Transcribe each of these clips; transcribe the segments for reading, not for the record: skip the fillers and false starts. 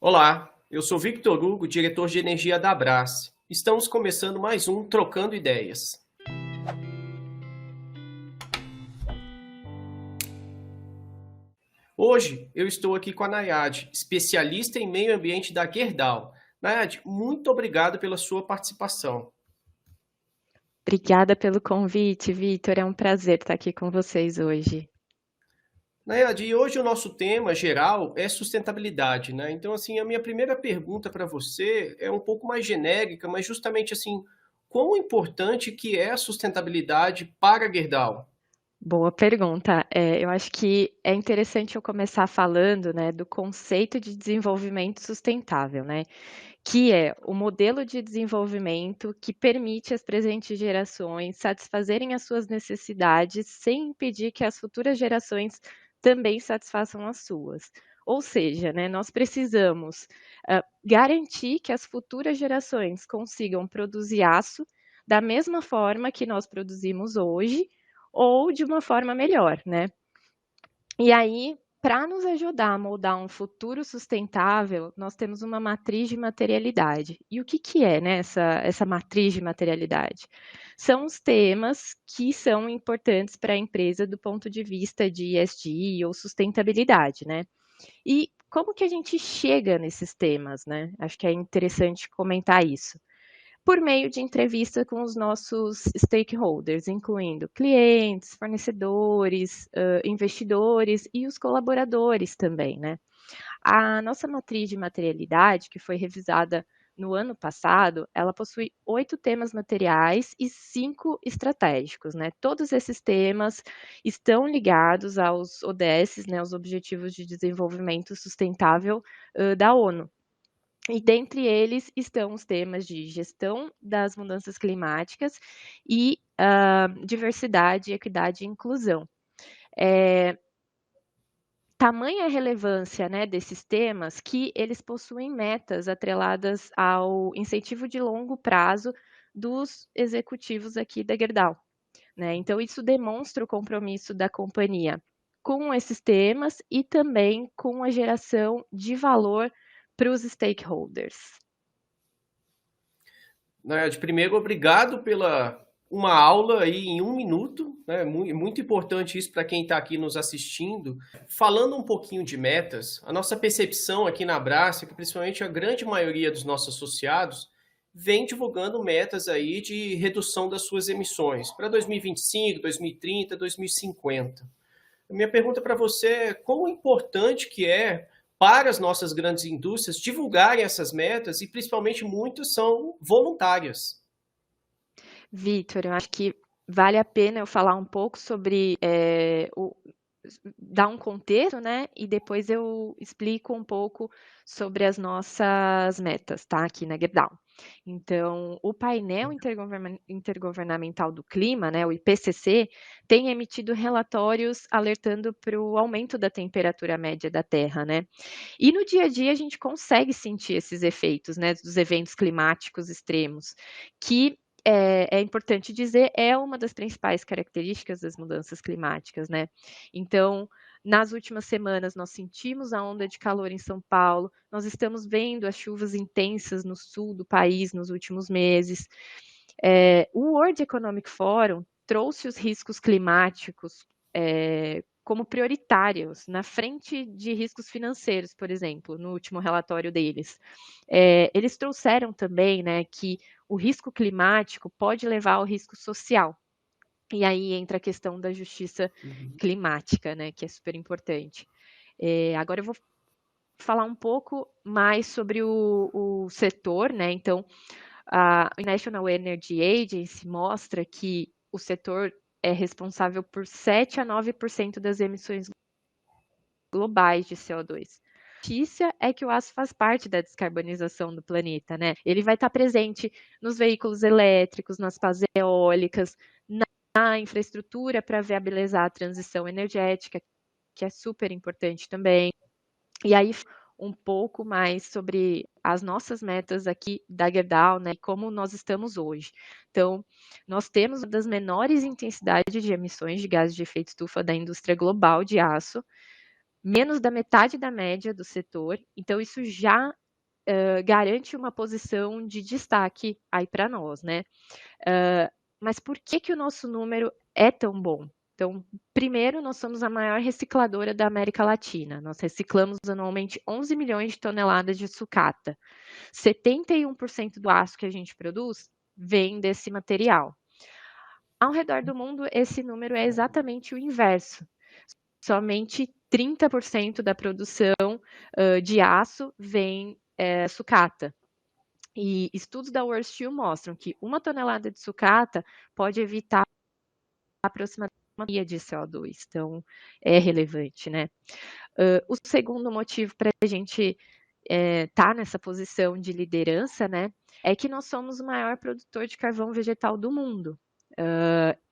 Olá, eu sou Victor Hugo, diretor de energia da Brás. Estamos começando mais um Trocando Ideias. Hoje eu estou aqui com a Nayade, especialista em meio ambiente da Gerdau. Nayade, muito obrigado pela sua participação. Obrigada pelo convite, Vitor. É um prazer estar aqui com vocês hoje. Nayade, e hoje o nosso tema geral é sustentabilidade, né? Então, assim, a minha primeira pergunta para você é um pouco mais genérica, mas justamente assim, quão importante que é a sustentabilidade para a Gerdau? Boa pergunta. Eu acho que é interessante eu começar falando, né, do conceito de desenvolvimento sustentável, né, que é o modelo de desenvolvimento que permite às presentes gerações satisfazerem as suas necessidades sem impedir que as futuras gerações também satisfaçam as suas. Ou seja, né, nós precisamos garantir que as futuras gerações consigam produzir aço da mesma forma que nós produzimos hoje ou de uma forma melhor, né? E aí, para nos ajudar a moldar um futuro sustentável, nós temos uma matriz de materialidade. E o que, que é, né, essa matriz de materialidade? São os temas que são importantes para a empresa do ponto de vista de ESG ou sustentabilidade, né? E como que a gente chega nesses temas, né? Acho que é interessante comentar isso por meio de entrevista com os nossos stakeholders, incluindo clientes, fornecedores, investidores e os colaboradores também, né? A nossa matriz de materialidade, que foi revisada no ano passado, ela possui 8 temas materiais e 5 estratégicos, né? Todos esses temas estão ligados aos ODS, né, os Objetivos de Desenvolvimento Sustentável da ONU. E dentre eles estão os temas de gestão das mudanças climáticas e diversidade, equidade e inclusão. Tamanha a relevância, né, desses temas que eles possuem metas atreladas ao incentivo de longo prazo dos executivos aqui da Gerdau, né? Então isso demonstra o compromisso da companhia com esses temas e também com a geração de valor para os stakeholders. Né, de primeiro, obrigado pela uma aula aí em um minuto, né? Muito importante isso para quem está aqui nos assistindo. Falando um pouquinho de metas, a nossa percepção aqui na Brás é que principalmente a grande maioria dos nossos associados vem divulgando metas aí de redução das suas emissões para 2025, 2030, 2050. A minha pergunta para você é quão importante que é para as nossas grandes indústrias divulgarem essas metas e principalmente muitas são voluntárias. Vitor, eu acho que vale a pena eu falar um pouco sobre dar um contexto, né? E depois eu explico um pouco sobre as nossas metas, tá? Aqui na Gerdau. Então, o painel intergovernamental do clima, né, o IPCC, tem emitido relatórios alertando para o aumento da temperatura média da Terra, né? E no dia a dia a gente consegue sentir esses efeitos, né, dos eventos climáticos extremos, que é importante dizer, é uma das principais características das mudanças climáticas, né? Então, nas últimas semanas, nós sentimos a onda de calor em São Paulo, nós estamos vendo as chuvas intensas no sul do país nos últimos meses. O World Economic Forum trouxe os riscos climáticos como prioritários, na frente de riscos financeiros, por exemplo, no último relatório deles. Eles trouxeram também, né, que o risco climático pode levar ao risco social. E aí entra a questão da justiça Uhum. climática, né, que é super importante. Agora eu vou falar um pouco mais sobre o setor, né? Então, a National Energy Agency mostra que o setor é responsável por 7 a 9% das emissões globais de CO2. A notícia é que o aço faz parte da descarbonização do planeta, né? Ele vai estar presente nos veículos elétricos, nas pás eólicas, na infraestrutura para viabilizar a transição energética, que é super importante também. E aí, um pouco mais sobre as nossas metas aqui da Gerdau, né, e como nós estamos hoje. Então, nós temos uma das menores intensidades de emissões de gases de efeito estufa da indústria global de aço, menos da metade da média do setor, então isso já garante uma posição de destaque aí para nós, né? Mas por que, que o nosso número é tão bom? Então, primeiro, nós somos a maior recicladora da América Latina. Nós reciclamos anualmente 11 milhões de toneladas de sucata. 71% do aço que a gente produz vem desse material. Ao redor do mundo, esse número é exatamente o inverso. Somente 30% da produção de aço vem sucata. E estudos da World Steel mostram que 1 tonelada de sucata pode evitar aproximadamente de CO2, então é relevante, né? O segundo motivo para a gente estar nessa posição de liderança, né, é que nós somos o maior produtor de carvão vegetal do mundo.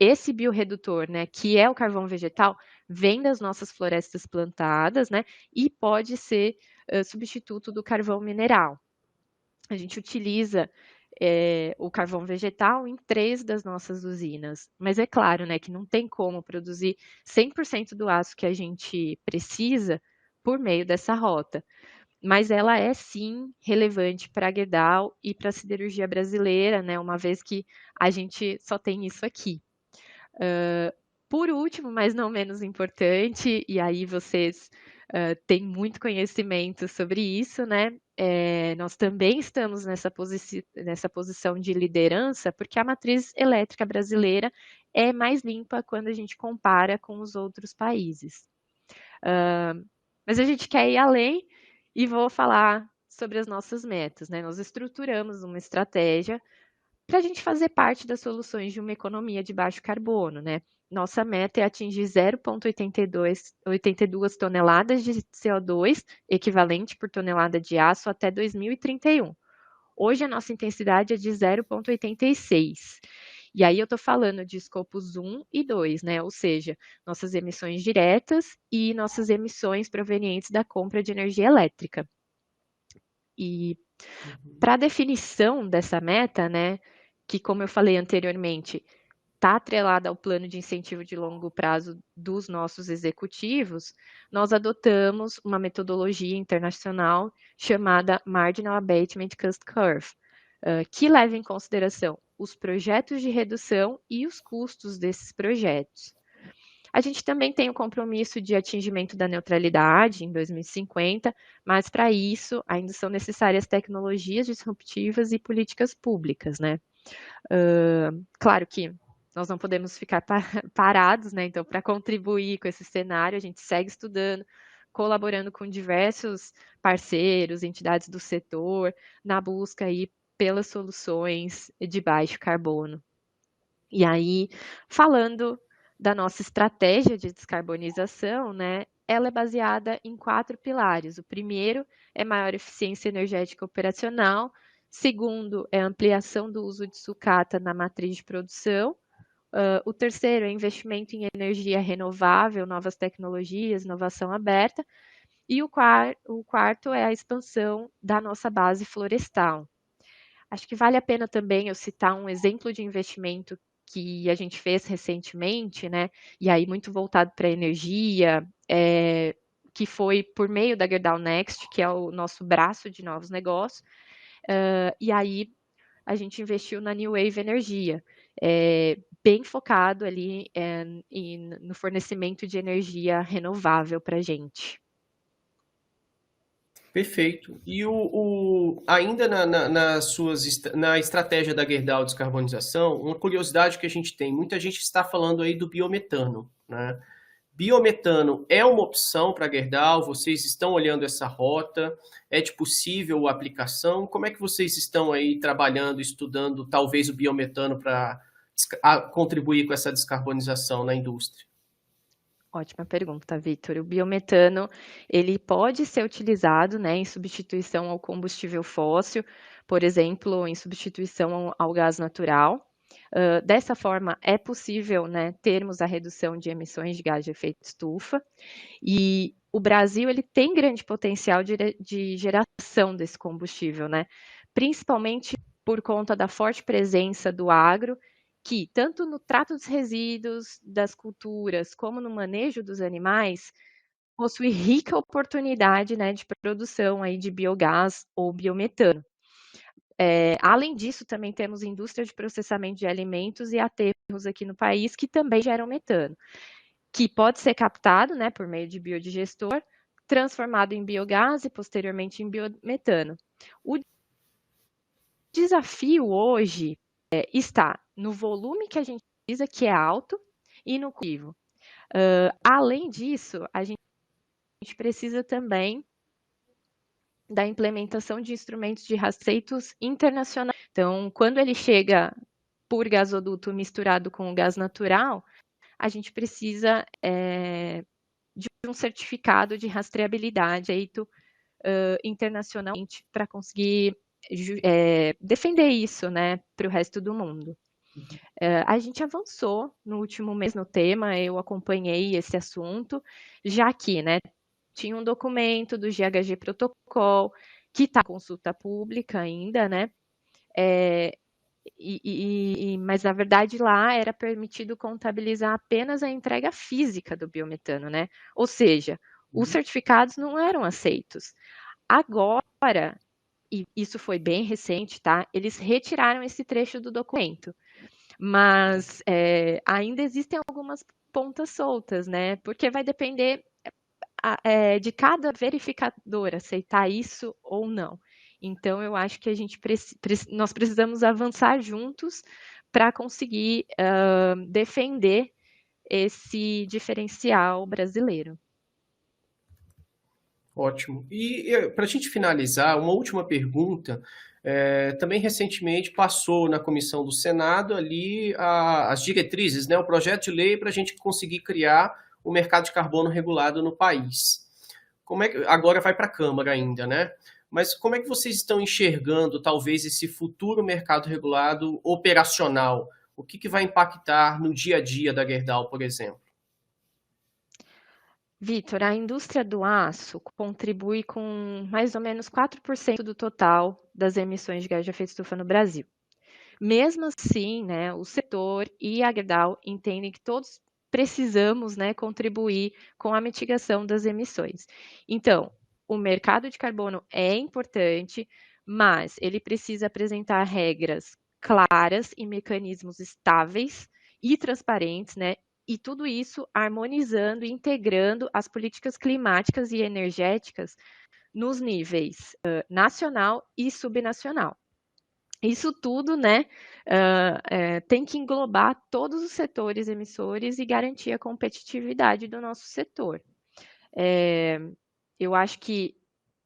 Esse biorredutor, né, que é o carvão vegetal, vem das nossas florestas plantadas, né, e pode ser substituto do carvão mineral. A gente utiliza o carvão vegetal em 3 das nossas usinas. Mas é claro, né, que não tem como produzir 100% do aço que a gente precisa por meio dessa rota. Mas ela é sim relevante para a Gerdau e para a siderurgia brasileira, né, uma vez que a gente só tem isso aqui. Por último, mas não menos importante, e aí vocês têm muito conhecimento sobre isso, né? Nós também estamos nessa posição de liderança, porque a matriz elétrica brasileira é mais limpa quando a gente compara com os outros países. Mas a gente quer ir além e vou falar sobre as nossas metas, né? Nós estruturamos uma estratégia para a gente fazer parte das soluções de uma economia de baixo carbono, né? Nossa meta é atingir 0,82 toneladas de CO2 equivalente por tonelada de aço até 2031. Hoje a nossa intensidade é de 0,86. E aí eu estou falando de escopos 1 e 2, né? Ou seja, nossas emissões diretas e nossas emissões provenientes da compra de energia elétrica. E para a definição dessa meta, né, que como eu falei anteriormente, está atrelada ao plano de incentivo de longo prazo dos nossos executivos, nós adotamos uma metodologia internacional chamada Marginal Abatement Cost Curve, que leva em consideração os projetos de redução e os custos desses projetos. A gente também tem o compromisso de atingimento da neutralidade em 2050, mas para isso ainda são necessárias tecnologias disruptivas e políticas públicas, né? Claro que nós não podemos ficar parados, né? Então, para contribuir com esse cenário, a gente segue estudando, colaborando com diversos parceiros, entidades do setor, na busca aí pelas soluções de baixo carbono. E aí, falando da nossa estratégia de descarbonização, né, ela é baseada em 4 pilares. O primeiro é maior eficiência energética operacional, segundo é ampliação do uso de sucata na matriz de produção, o terceiro é investimento em energia renovável, novas tecnologias, inovação aberta, e o quarto é a expansão da nossa base florestal. Acho que vale a pena também eu citar um exemplo de investimento que a gente fez recentemente, né? E aí muito voltado para a energia, que foi por meio da Gerdau Next, que é o nosso braço de novos negócios. E aí a gente investiu na New Wave Energia, bem focado ali no fornecimento de energia renovável para a gente. Perfeito. E ainda na estratégia da Gerdau descarbonização, uma curiosidade que a gente tem, muita gente está falando aí do biometano, né? Biometano é uma opção para a Gerdau? Vocês estão olhando essa rota? É de possível aplicação? Como é que vocês estão aí trabalhando, estudando talvez o biometano para contribuir com essa descarbonização na indústria? Ótima pergunta, Vitor. O biometano, ele pode ser utilizado, né, em substituição ao combustível fóssil, por exemplo, em substituição ao gás natural. Dessa forma, é possível, né, termos a redução de emissões de gás de efeito estufa. E o Brasil, ele tem grande potencial de geração desse combustível, né, principalmente por conta da forte presença do agro, que tanto no trato dos resíduos das culturas como no manejo dos animais possui rica oportunidade, né, de produção aí de biogás ou biometano. Além disso, também temos indústria de processamento de alimentos e aterros aqui no país que também geram metano, que pode ser captado, né, por meio de biodigestor, transformado em biogás e posteriormente em biometano. O desafio hoje está no volume que a gente precisa, que é alto, e no cultivo. Além disso, a gente precisa também da implementação de instrumentos de rastreios internacionais. Então, quando ele chega por gasoduto misturado com o gás natural, a gente precisa de um certificado de rastreabilidade aí, internacionalmente para conseguir defender isso, né, para o resto do mundo. A gente avançou no último mês no tema, eu acompanhei esse assunto, já que, né, tinha um documento do GHG Protocol, que está em consulta pública ainda, né, mas na verdade lá era permitido contabilizar apenas a entrega física do biometano, né, ou seja, os certificados não eram aceitos. Agora, e isso foi bem recente, tá, eles retiraram esse trecho do documento, mas ainda existem algumas pontas soltas, né? Porque vai depender de cada verificador aceitar isso ou não. Então, eu acho que a gente nós precisamos avançar juntos para conseguir defender esse diferencial brasileiro. Ótimo. E para a gente finalizar, uma última pergunta. Também recentemente passou na comissão do Senado ali as diretrizes, né, o projeto de lei para a gente conseguir criar o mercado de carbono regulado no país. Como é que agora vai para a Câmara ainda, né? Mas como é que vocês estão enxergando talvez esse futuro mercado regulado operacional? O que vai impactar no dia a dia da Gerdau, por exemplo? Vitor, a indústria do aço contribui com mais ou menos 4% do total das emissões de gás de efeito estufa no Brasil. Mesmo assim, né, o setor e a Gerdau entendem que todos precisamos, né, contribuir com a mitigação das emissões. Então, o mercado de carbono é importante, mas ele precisa apresentar regras claras e mecanismos estáveis e transparentes, né? E tudo isso harmonizando e integrando as políticas climáticas e energéticas nos níveis nacional e subnacional. Isso tudo, né, tem que englobar todos os setores emissores e garantir a competitividade do nosso setor. Eu acho que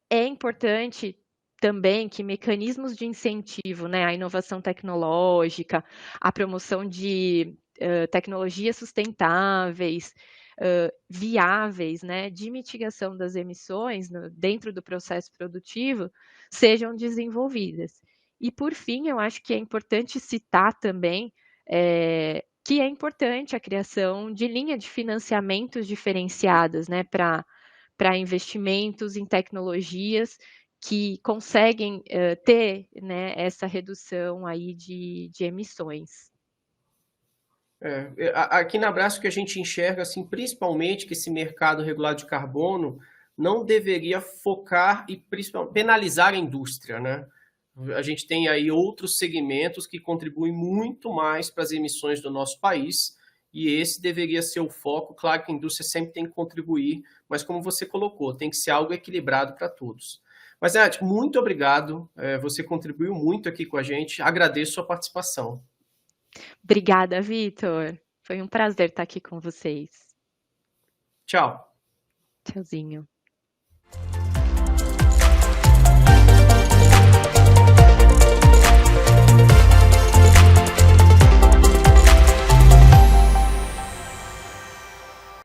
é importante também que mecanismos de incentivo, né, à inovação tecnológica, à promoção de tecnologias sustentáveis, viáveis, né, de mitigação das emissões dentro do processo produtivo, sejam desenvolvidas. E, por fim, eu acho que é importante citar também que é importante a criação de linha de financiamentos diferenciadas, né, para investimentos em tecnologias que conseguem ter, né, essa redução aí de emissões. Aqui na Braskem que a gente enxerga, assim, principalmente que esse mercado regulado de carbono não deveria focar e penalizar a indústria, né? A gente tem aí outros segmentos que contribuem muito mais para as emissões do nosso país e esse deveria ser o foco. Claro que a indústria sempre tem que contribuir, mas como você colocou, tem que ser algo equilibrado para todos. Mas, Nath, muito obrigado. Você contribuiu muito aqui com a gente. Agradeço a sua participação. Obrigada, Vitor. Foi um prazer estar aqui com vocês. Tchau. Tchauzinho.